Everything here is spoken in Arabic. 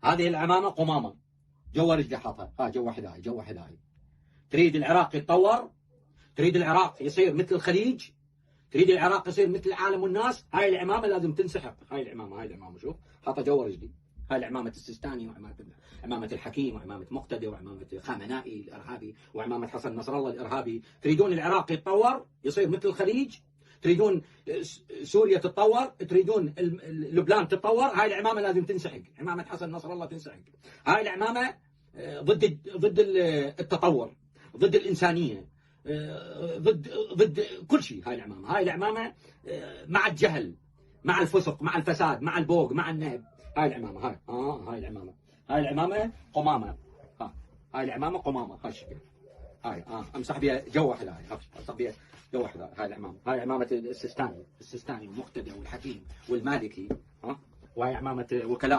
هذه العمامه قمامه جوا رجلي حاطها، ها جوا حذائي جوا حذائي. تريد العراق يتطور؟ تريد العراق يصير مثل الخليج؟ تريد العراق يصير مثل العالم والناس؟ هاي العمامه لازم تنسحب. هاي العمامه شوف حاطها جوا رجلي. هاي العمامه السيستاني، وعمامه الحكيم، وعمامه مقتدى، وعمامه خامنائي الارهابي، وعمامه حسن نصر الله الارهابي. تريدون العراق يتطور يصير مثل الخليج؟ تريدون سوريا تتطور؟ تريدون لبنان تتطور؟ هاي العمامه لازم تنسحق. عمامه حسن نصر الله تنسحق. هاي العمامه ضد التطور، ضد الانسانيه، ضد كل شيء. هاي العمامه مع الجهل، مع الفسق، مع الفساد، مع البوق، مع النهب. هاي العمامه هاي العمامه قمامه. هاي العمامه قمامه. هاي الشكل. هاي امسح بها جوا حذائي، امسح بها جوا حذائي. هاي العمامه، هاي عمامه السيستاني والمقتدى والحكيم والمالكي. وهاي عمامه وكلاء